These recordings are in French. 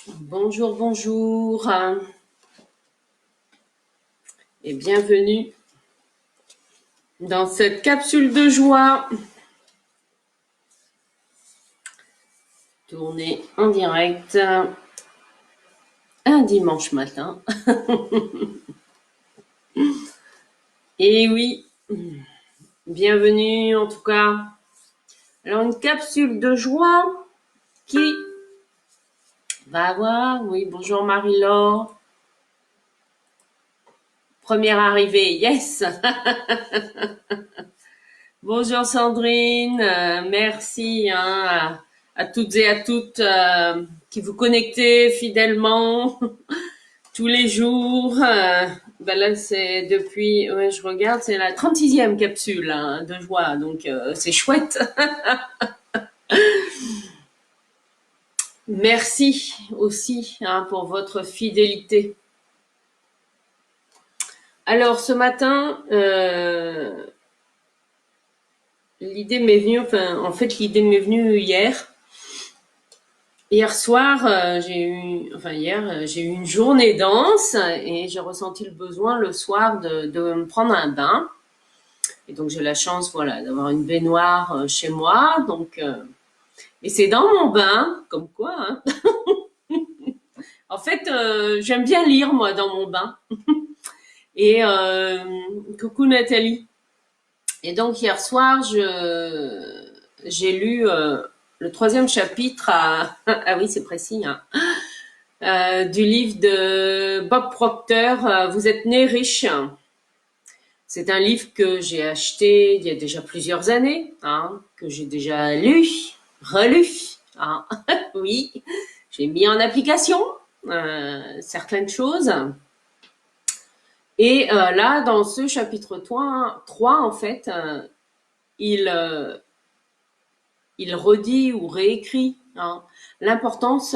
Bonjour, bonjour et bienvenue dans cette capsule de joie. Tournée en direct un dimanche matin. Et oui, bienvenue en tout cas. Alors une capsule de joie qui va avoir, oui, bonjour Marie-Laure. Première arrivée, yes. Bonjour Sandrine, merci à toutes et à toutes qui vous connectez fidèlement tous les jours. Ben là, c'est depuis, ouais, je regarde, c'est la 36e capsule de joie, donc c'est chouette. Merci aussi pour votre fidélité. Alors ce matin, l'idée m'est venue, l'idée m'est venue hier. Hier soir, j'ai eu une journée dense et j'ai ressenti le besoin le soir de me prendre un bain. Et donc j'ai la chance, voilà, d'avoir une baignoire chez moi. Donc, et c'est dans mon bain, comme quoi. Hein. En fait, j'aime bien lire moi dans mon bain. Et coucou Nathalie. Et donc hier soir, j'ai lu le 3e chapitre ah oui, c'est précis. Hein. Du livre de Bob Proctor, Vous êtes né riche. C'est un livre que j'ai acheté il y a déjà plusieurs années, hein, que j'ai déjà lu, relu. Hein. Oui, j'ai mis en application certaines choses. Et là, dans ce chapitre 3 en fait, il redit ou réécrit hein, l'importance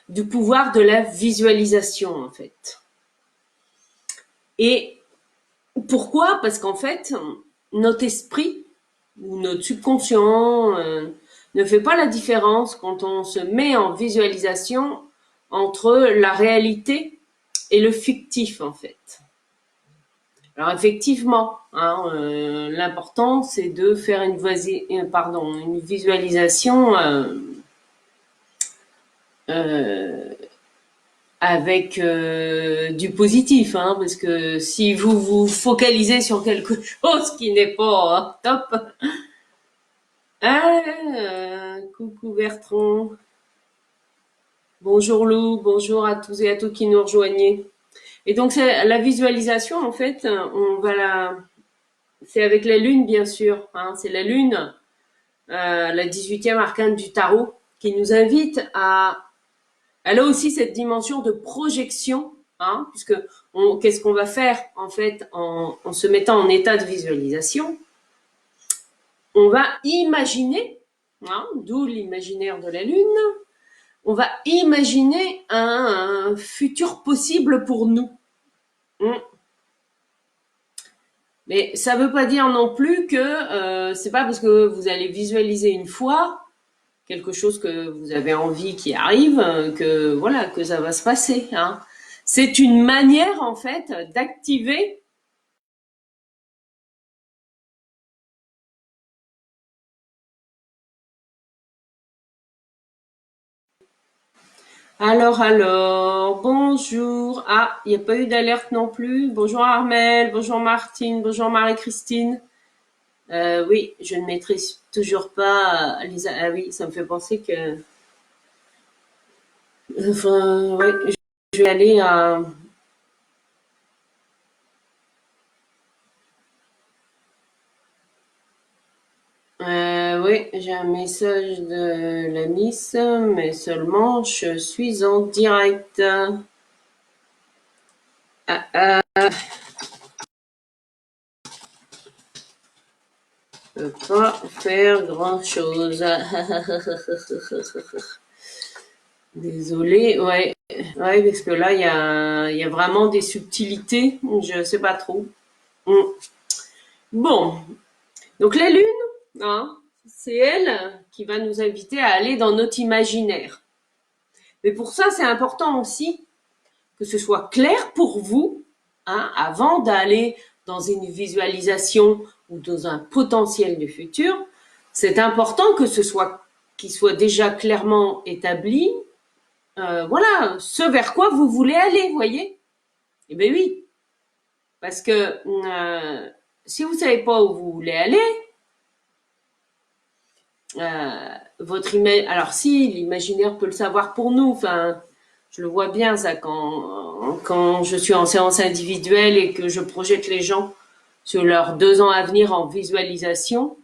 du pouvoir de la visualisation, en fait. Et pourquoi? Parce qu'en fait, notre esprit ou notre subconscient ne fait pas la différence quand on se met en visualisation entre la réalité et le fictif, en fait. Alors effectivement, hein, l'important c'est de faire une visualisation avec du positif, hein, parce que si vous vous focalisez sur quelque chose qui n'est pas top, coucou Bertrand, bonjour Lou, bonjour à tous et à toutes qui nous rejoignez. Et donc c'est la visualisation en fait, c'est avec la lune bien sûr, hein, c'est la lune, la 18e arcane du tarot, qui nous invite à elle a aussi cette dimension de projection, hein, puisque qu'est-ce qu'on va faire en fait en se mettant en état de visualisation? On va imaginer, hein, d'où l'imaginaire de la Lune, on va imaginer un futur possible pour nous. Mais ça ne veut pas dire non plus que c'est pas parce que vous allez visualiser une fois quelque chose que vous avez envie qui arrive, que voilà, que ça va se passer. Hein. C'est une manière en fait d'activer. Alors, bonjour. Ah, il n'y a pas eu d'alerte non plus. Bonjour Armel, bonjour Martine, bonjour Marie-Christine. Oui, je ne maîtrise toujours pas Lisa. Ah oui, ça me fait penser que. Enfin, ouais, je vais aller à. Oui, j'ai un message de la Miss, mais seulement je suis en direct. Je peux pas faire grand-chose. Désolée, ouais. Ouais, parce que là, il y a vraiment des subtilités. Je sais pas trop. Mm. Bon, donc la Lune, hein, c'est elle qui va nous inviter à aller dans notre imaginaire. Mais pour ça, c'est important aussi que ce soit clair pour vous, hein, avant d'aller dans une visualisation ou dans un potentiel du futur. C'est important que ce soit, qu'il soit déjà clairement établi, voilà, ce vers quoi vous voulez aller, voyez. Eh bien oui, parce que si vous savez pas où vous voulez aller, votre email. Alors si l'imaginaire peut le savoir pour nous, enfin, je le vois bien ça quand je suis en séance individuelle et que je projette les gens sur leurs 2 ans à venir en visualisation,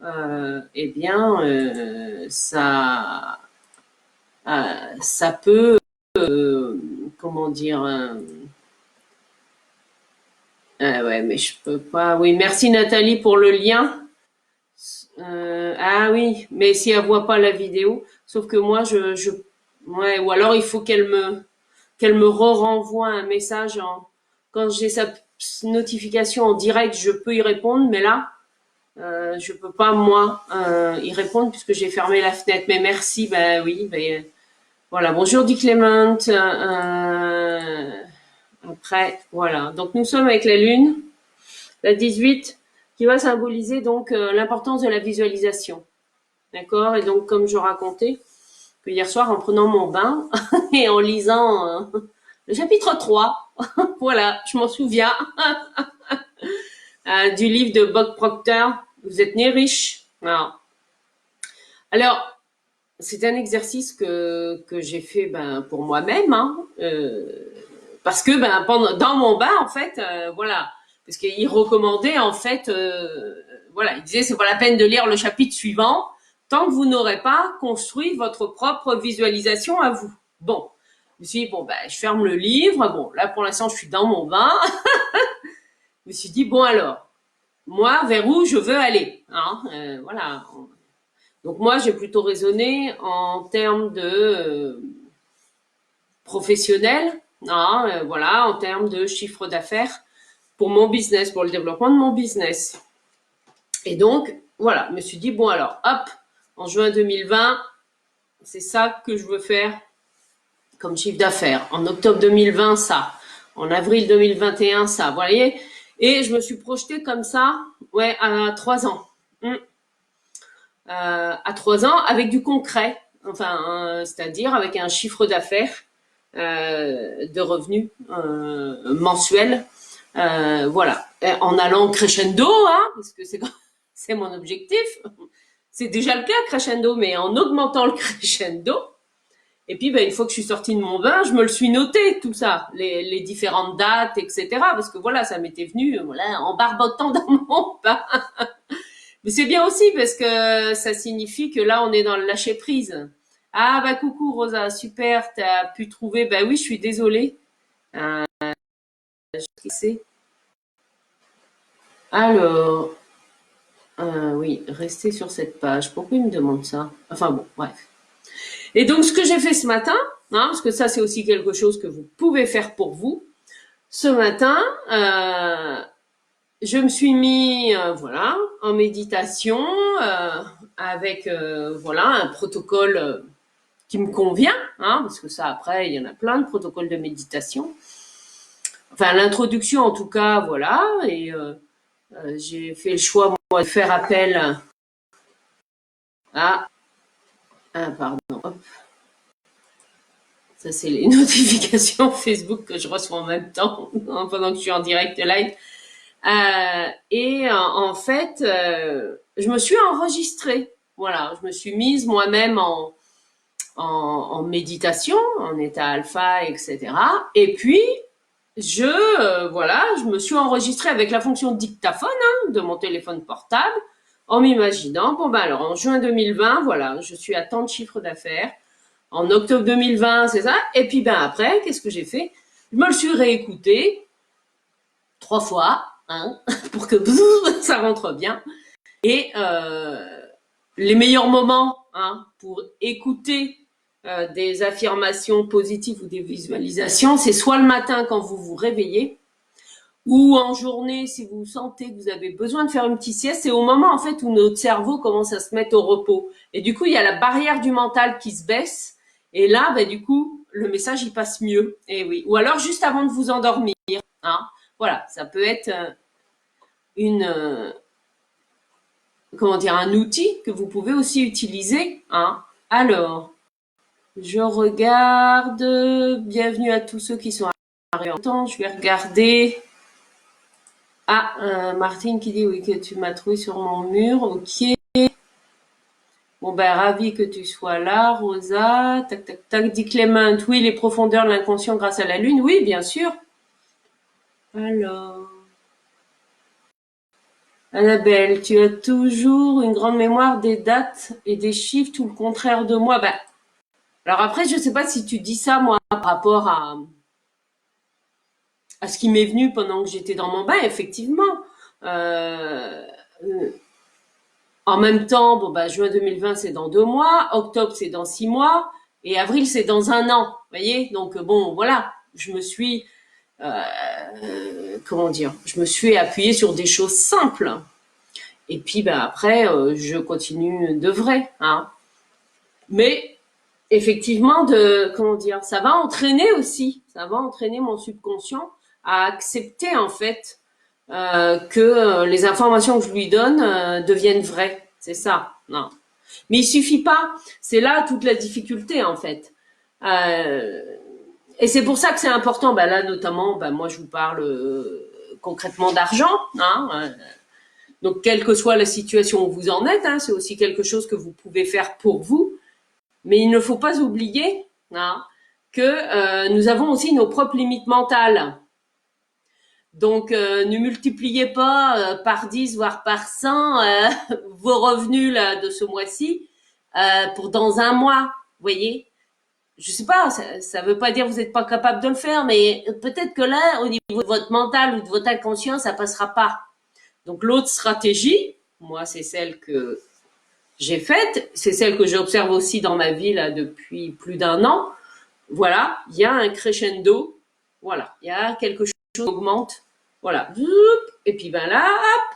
eh bien ça peut comment dire ouais mais je peux pas. Oui, merci Nathalie pour le lien. Ah oui, mais si elle voit pas la vidéo, sauf que moi ouais, ou alors il faut qu'elle me renvoie un message quand j'ai sa notification en direct, je peux y répondre, mais là, je peux pas moi y répondre puisque j'ai fermé la fenêtre. Mais merci, ben oui, ben voilà. Bonjour dit Clément. Après, voilà. Donc nous sommes avec la lune, la 18, qui va symboliser donc l'importance de la visualisation. D'accord. Et donc comme je racontais que hier soir en prenant mon bain et en lisant le chapitre 3, voilà, je m'en souviens, du livre de Bob Proctor, Vous êtes né riche. Alors, c'est un exercice que j'ai fait pour moi-même, hein, parce que dans mon bain, en fait, voilà, parce qu'il recommandait, en fait, voilà, il disait c'est pas la peine de lire le chapitre suivant tant que vous n'aurez pas construit votre propre visualisation à vous. Bon, je me suis dit, bon, je ferme le livre. Bon, là, pour l'instant, je suis dans mon bain. Je me suis dit, bon, alors, moi, vers où je veux aller, hein, voilà. Donc, moi, j'ai plutôt raisonné en termes de professionnel, hein, voilà, en termes de chiffre d'affaires pour mon business, pour le développement de mon business. Et donc, voilà, je me suis dit, bon, alors, hop, en juin 2020, c'est ça que je veux faire comme chiffre d'affaires. En octobre 2020, ça. En avril 2021, ça. Vous voyez? Et je me suis projetée comme ça, ouais, à 3 ans. À 3 ans, avec du concret. Enfin, c'est-à-dire avec un chiffre d'affaires, de revenus mensuels. Voilà. En allant crescendo, hein, parce que c'est mon objectif. C'est déjà le cas, crescendo, mais en augmentant le crescendo. Et puis, une fois que je suis sortie de mon bain, je me le suis noté, tout ça, les différentes dates, etc. Parce que voilà, ça m'était venu, voilà, en barbotant dans mon bain. Mais c'est bien aussi parce que ça signifie que là, on est dans le lâcher prise. Ah, coucou Rosa, super, t'as pu trouver. Oui, je suis désolée. Je sais. Alors, oui, restez sur cette page. Pourquoi il me demande ça? Enfin bon, bref. Et donc, ce que j'ai fait ce matin, hein, parce que ça, c'est aussi quelque chose que vous pouvez faire pour vous. Ce matin, je me suis mis, voilà, en méditation, avec, voilà, un protocole qui me convient, hein, parce que ça, après, il y en a plein de protocoles de méditation. Enfin, l'introduction, en tout cas, voilà, et j'ai fait le choix, moi, de faire appel à... Ah, pardon, hop. Ça, c'est les notifications Facebook que je reçois en même temps, pendant que je suis en direct live. Et en fait, je me suis enregistrée. Voilà, je me suis mise moi-même en méditation, en état alpha, etc. Et puis, voilà, je me suis enregistrée avec la fonction dictaphone, hein, de mon téléphone portable, en m'imaginant, alors en juin 2020, voilà, je suis à tant de chiffre d'affaires. En octobre 2020, c'est ça. Et puis après, qu'est-ce que j'ai fait? Je me le suis réécouté 3 fois, hein, pour que ça rentre bien. Et les meilleurs moments, hein, pour écouter des affirmations positives ou des visualisations, c'est soit le matin quand vous vous réveillez, ou en journée si vous sentez que vous avez besoin de faire une petite sieste. C'est au moment en fait où notre cerveau commence à se mettre au repos. Et du coup, il y a la barrière du mental qui se baisse. Et là, bah, du coup, le message, il passe mieux. Et oui. Ou alors juste avant de vous endormir. Hein. Voilà, ça peut être une, comment dire, un outil que vous pouvez aussi utiliser. Hein. Alors, je regarde. Bienvenue à tous ceux qui sont arrivés en temps. Je vais regarder. Ah, Martine qui dit oui que tu m'as trouvé sur mon mur. Ok. Bon ben ravi que tu sois là, Rosa. Tac tac tac. Dit Clément. Oui, les profondeurs de l'inconscient grâce à la lune. Oui, bien sûr. Alors, Annabelle, tu as toujours une grande mémoire des dates et des chiffres, tout le contraire de moi. Ben, alors après, je sais pas si tu dis ça moi par rapport à ce qui m'est venu pendant que j'étais dans mon bain, effectivement. Euh, euh, En même temps, bon bah juin 2020 c'est dans 2 mois, octobre c'est dans 6 mois et avril c'est dans un an. Vous voyez, donc bon voilà, je me suis comment dire, je me suis appuyée sur des choses simples. Et puis ben après, je continue de vrai. Hein. Mais effectivement, de comment dire, ça va entraîner aussi, ça va entraîner mon subconscient à accepter en fait que les informations que je lui donne deviennent vraies. C'est ça. Non. Mais il suffit pas. C'est là toute la difficulté en fait. Euh, et c'est pour ça que c'est important. Ben là, notamment, ben moi, je vous parle concrètement d'argent. Hein, donc, quelle que soit la situation où vous en êtes, hein, c'est aussi quelque chose que vous pouvez faire pour vous. Mais il ne faut pas oublier hein, que nous avons aussi nos propres limites mentales. Donc, ne multipliez pas par 10, voire par 100 vos revenus là, de ce mois-ci pour dans un mois. Vous voyez, je sais pas, ça veut pas dire que vous n'êtes pas capable de le faire, mais peut-être que là, au niveau de votre mental ou de votre inconscient, ça passera pas. Donc, l'autre stratégie, moi, c'est celle que j'ai faite, c'est celle que j'observe aussi dans ma vie là depuis plus d'un an. Voilà, il y a un crescendo, voilà, il y a quelque chose qui augmente, voilà, et puis ben là, hop,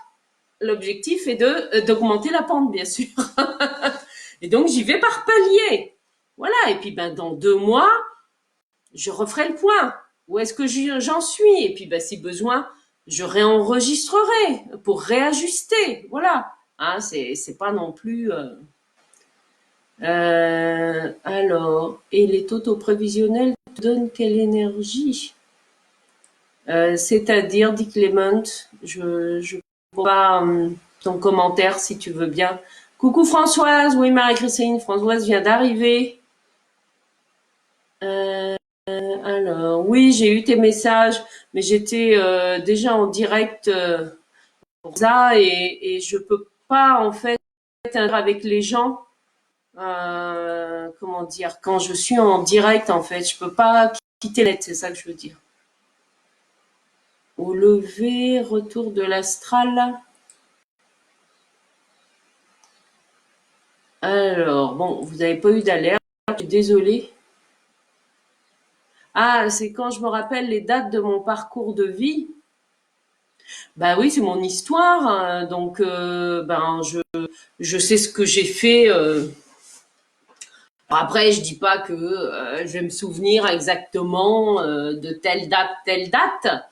l'objectif est de d'augmenter la pente, bien sûr. Et donc j'y vais par palier, voilà, et puis ben dans 2 mois, je referai le point. Où est-ce que j'en suis? Et puis ben si besoin, je réenregistrerai pour réajuster, voilà. Hein, c'est pas non plus. Alors, et les totaux prévisionnels te donnent quelle énergie? C'est-à-dire, dit Clément, je vois pas ton commentaire si tu veux bien. Coucou Françoise, oui Marie-Christine, Françoise vient d'arriver. Alors, oui, j'ai eu tes messages, mais j'étais déjà en direct pour ça et je peux pas en fait être avec les gens. Comment dire, quand je suis en direct en fait, je peux pas quitter net, c'est ça que je veux dire. Au lever, retour de l'astral. Alors, bon, vous n'avez pas eu d'alerte, je suis désolée. Ah, c'est quand je me rappelle les dates de mon parcours de vie. Bah oui, c'est mon histoire, hein, donc ben je sais ce que j'ai fait. Après, je dis pas que je vais me souvenir exactement de telle date.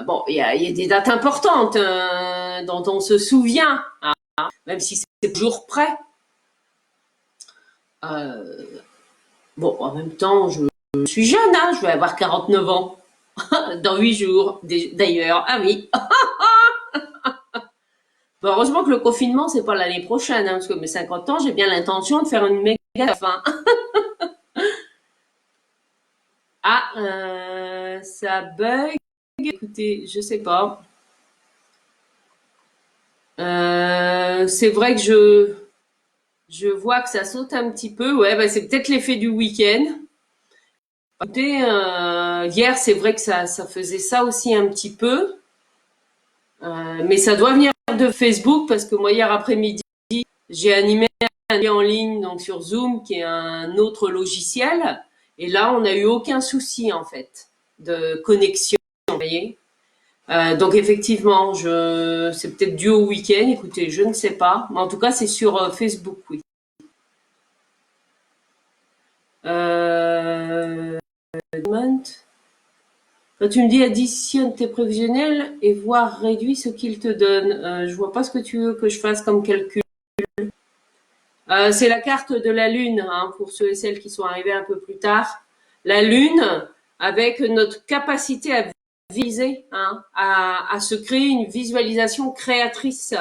Bon, il y a des dates importantes dont on se souvient, hein, même si c'est toujours près. Euh, bon, en même temps, je suis jeune, hein, je vais avoir 49 ans dans 8 jours, d'ailleurs. Ah oui. Bon, heureusement que le confinement, c'est pas l'année prochaine, hein, parce que mes 50 ans, j'ai bien l'intention de faire une méga fin. Ah, ça bug. Écoutez, je sais pas. C'est vrai que je vois que ça saute un petit peu. Ouais, bah, c'est peut-être l'effet du week-end. Écoutez, hier, c'est vrai que ça faisait ça aussi un petit peu. Mais ça doit venir de Facebook parce que moi, hier après-midi, j'ai animé un lien en ligne donc sur Zoom, qui est un autre logiciel. Et là, on n'a eu aucun souci, en fait, de connexion, vous voyez. Donc effectivement, c'est peut-être dû au week-end. Écoutez, je ne sais pas, mais en tout cas, c'est sur Facebook, oui. Euh, Quand tu me dis additionne tes prévisionnels et voir réduit ce qu'il te donne, je vois pas ce que tu veux que je fasse comme calcul. C'est la carte de la Lune, hein, pour ceux et celles qui sont arrivés un peu plus tard. La Lune, avec notre capacité à viser, hein, à se créer une visualisation créatrice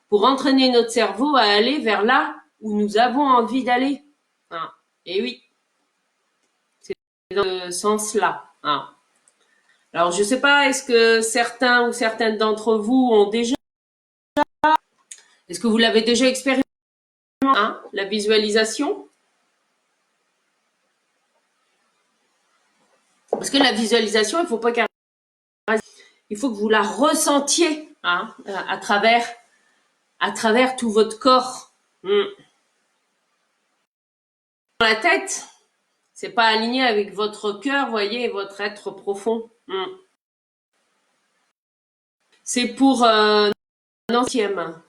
pour entraîner notre cerveau à aller vers là où nous avons envie d'aller. Hein. Et oui, c'est dans ce sens-là. Hein. Alors, je ne sais pas, est-ce que certains ou certaines d'entre vous ont déjà, est-ce que vous l'avez déjà expérimenté, hein, la visualisation? Parce que la visualisation, il faut pas qu'elle, il faut que vous la ressentiez, hein, à travers tout votre corps. Dans la tête, c'est pas aligné avec votre cœur, voyez, votre être profond. C'est pour un ancienne.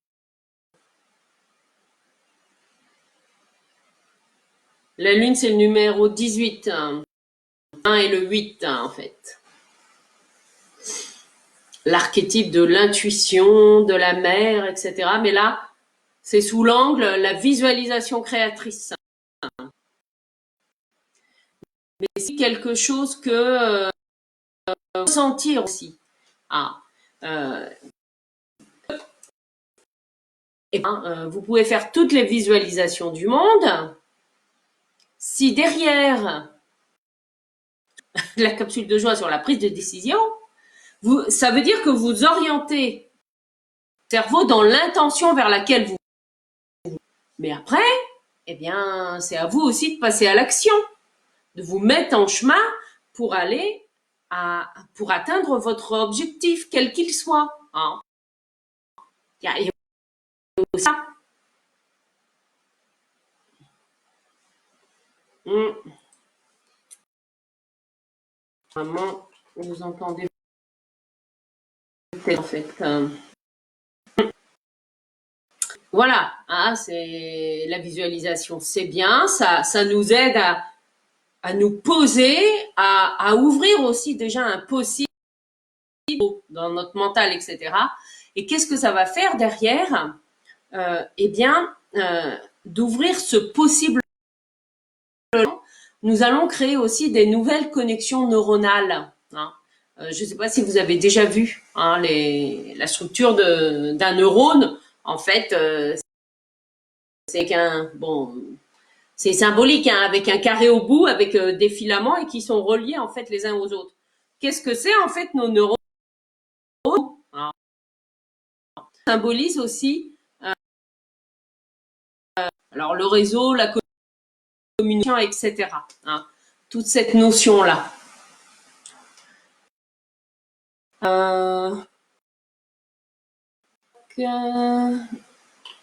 La lune, c'est le numéro 18. 1 et le 8, hein, en fait. L'archétype de l'intuition, de la mer, etc. Mais là, c'est sous l'angle la visualisation créatrice. Mais c'est quelque chose que ressentir aussi. Ah, et ben, vous pouvez faire toutes les visualisations du monde. Si derrière la capsule de joie sur la prise de décision, ça veut dire que vous orientez le cerveau dans l'intention vers laquelle vous. Mais après, eh bien, c'est à vous aussi de passer à l'action, de vous mettre en chemin pour aller pour atteindre votre objectif, quel qu'il soit. Hein. Il y a ça. Vraiment, vous entendez en fait. Voilà, hein, c'est la visualisation, c'est bien, ça nous aide à nous poser, à ouvrir aussi déjà un possible dans notre mental, etc. Et qu'est-ce que ça va faire derrière? Eh bien, d'ouvrir ce possible. Nous allons créer aussi des nouvelles connexions neuronales. Hein. Je ne sais pas si vous avez déjà vu, hein, la structure d'un neurone. En fait, c'est c'est symbolique, hein, avec un carré au bout, avec des filaments et qui sont reliés en fait les uns aux autres. Qu'est-ce que c'est en fait nos neurones? Hein, symbolise aussi alors le réseau, la communication, etc. Hein, toute cette notion là. Il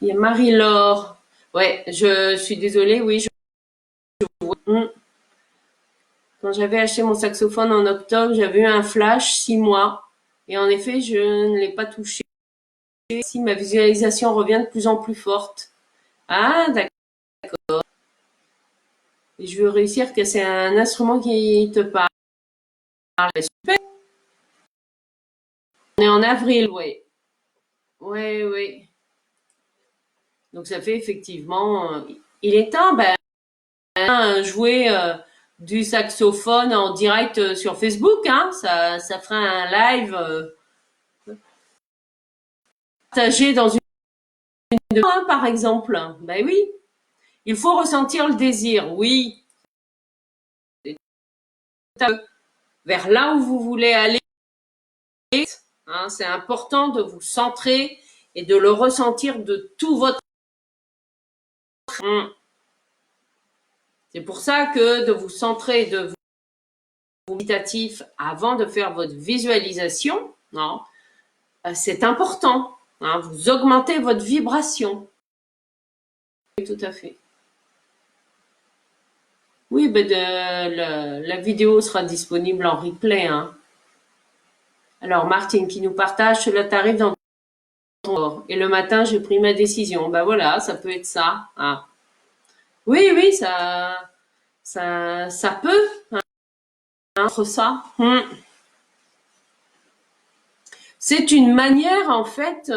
y a Marie-Laure. Ouais, je suis désolée, oui. Quand j'avais acheté mon saxophone en octobre, j'avais eu un flash 6 mois. Et en effet, je ne l'ai pas touché. Si ma visualisation revient de plus en plus forte. Ah, d'accord. Et je veux réussir que c'est un instrument qui te parle. Super. On est en avril, oui. Oui, oui. Donc ça fait effectivement. Il est temps, jouer du saxophone en direct sur Facebook, hein, ça fera un live partagé dans une hein, par exemple. Ben oui, il faut ressentir le désir, oui, vers là où vous voulez aller. Hein, c'est important de vous centrer et de le ressentir de tout votre. C'est pour ça que de vous centrer, de vous méditatif avant de faire votre visualisation, non, c'est important. Hein, vous augmentez votre vibration. Oui, tout à fait. Oui, ben la vidéo sera disponible en replay. Hein. Alors, Martine qui nous partage, cela t'arrive dans ton corps. Et le matin, j'ai pris ma décision. Ben voilà, ça peut être ça. Hein. Oui, oui, Ça peut, hein, entre ça. C'est une manière, en fait,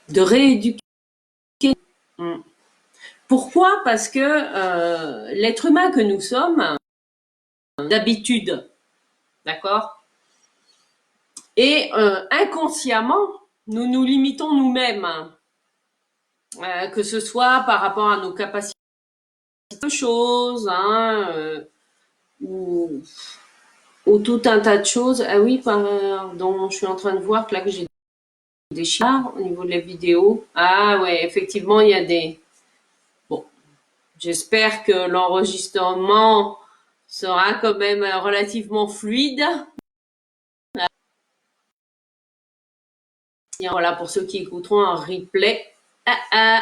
de rééduquer. Pourquoi? Parce que l'être humain que nous sommes, d'habitude, d'accord? Et inconsciemment, nous nous limitons nous-mêmes, que ce soit par rapport à nos capacités de choses, hein, ou tout un tas de choses. Ah oui, pardon, je suis en train de voir que là que j'ai des chiens au niveau de la vidéo. Ah ouais, effectivement, il y a des... Bon, j'espère que l'enregistrement sera quand même relativement fluide. Et voilà, pour ceux qui écouteront un replay. Ah, ah.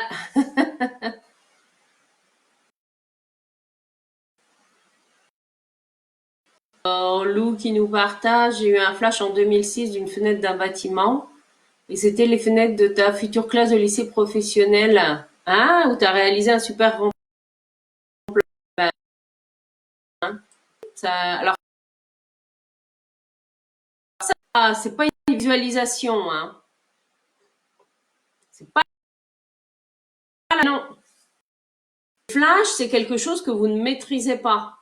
Alors, Lou qui nous partage, j'ai eu un flash en 2006 d'une fenêtre d'un bâtiment. Et c'était les fenêtres de ta future classe de lycée professionnel. Ah, où tu as réalisé un super remplacement. Alors, ça, c'est pas une visualisation, hein. C'est pas non. Flash, c'est quelque chose que vous ne maîtrisez pas.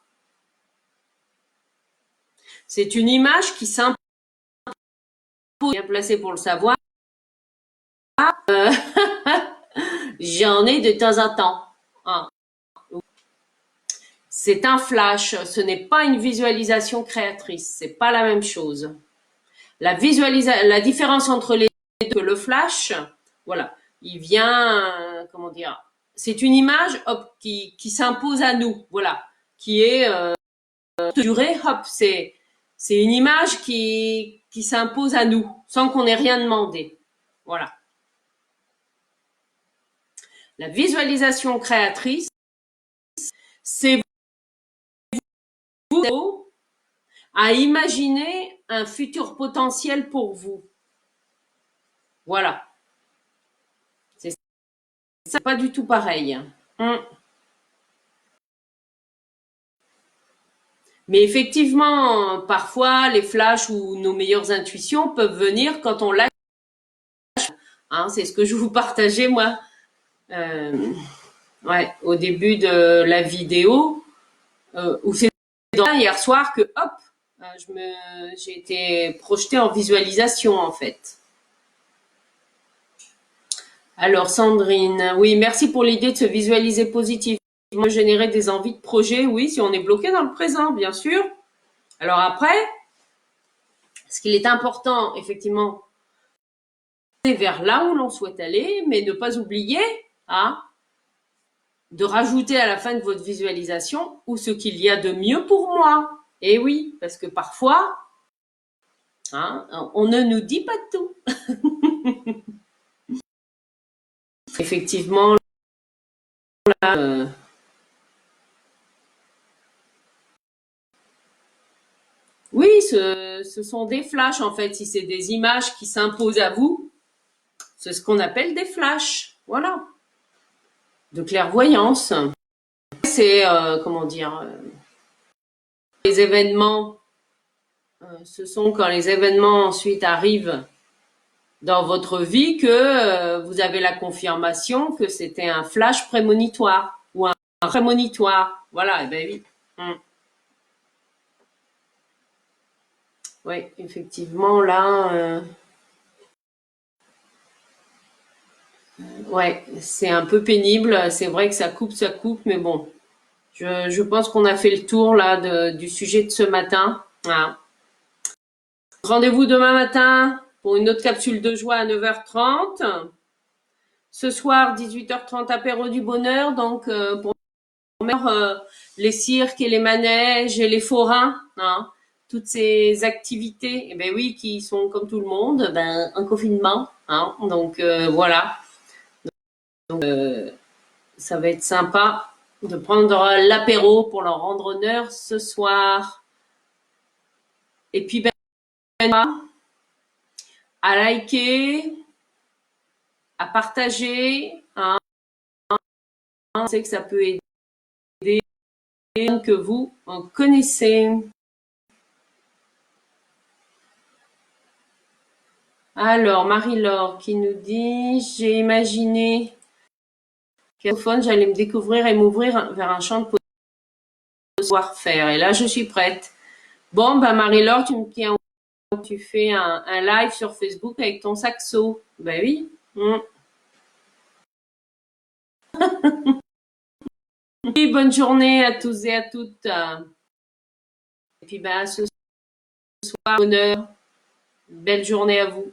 C'est une image qui s'impose, bien placée pour le savoir. J'en ai de temps en temps. Ah. C'est un flash, ce n'est pas une visualisation créatrice, c'est pas la même chose. La différence entre les deux, le flash, voilà, il vient, comment dire, c'est une image, hop, qui s'impose à nous, voilà, qui est durée, hop, c'est une image qui s'impose à nous, sans qu'on ait rien demandé, voilà. La visualisation créatrice, c'est vous à imaginer un futur potentiel pour vous. Voilà. C'est pas du tout pareil. Mais effectivement, parfois, les flashs ou nos meilleures intuitions peuvent venir quand on lâche. Hein, c'est ce que je vous partageais, moi, ouais, au début de la vidéo, où c'est hier soir que, hop, j'ai été projetée en visualisation, en fait. Alors, Sandrine, oui, merci pour l'idée de se visualiser positivement, générer des envies de projet. Oui, si on est bloqué dans le présent, bien sûr. Alors après, ce qu'il est important, effectivement, c'est vers là où l'on souhaite aller, mais ne pas oublier, hein, de rajouter à la fin de votre visualisation ou ce qu'il y a de mieux pour moi. Et oui, parce que parfois, hein, on ne nous dit pas tout. Effectivement, là, oui, ce sont des flashs en fait. Si c'est des images qui s'imposent à vous, c'est ce qu'on appelle des flashs. Voilà, de clairvoyance. C'est comment dire, les événements. Ce sont quand les événements ensuite arrivent dans votre vie que vous avez la confirmation que c'était un flash prémonitoire ou un prémonitoire. Voilà, et ben oui. Oui, effectivement, là, ouais, c'est un peu pénible. C'est vrai que ça coupe, mais bon, je pense qu'on a fait le tour là du sujet de ce matin. Voilà. Rendez-vous demain matin pour une autre capsule de joie à 9h30. Ce soir, 18h30, apéro du bonheur. Donc, pour les cirques et les manèges et les forains, hein, toutes ces activités, eh ben oui, qui sont comme tout le monde, ben en confinement, hein, donc voilà. Donc, ça va être sympa de prendre l'apéro pour leur rendre honneur ce soir. Et puis ben à liker, à partager, hein, je sais que ça peut aider que vous en connaissez. Alors, Marie-Laure qui nous dit, j'ai imaginé qu'à j'allais me découvrir et m'ouvrir vers un champ de savoir-faire. Et là, je suis prête. Bon, bah Marie-Laure, tu me tiens, tu fais un live sur Facebook avec ton saxo. Ben oui. Oui, bonne journée à tous et à toutes. Et puis, ben, ce soir, bonheur. Belle journée à vous.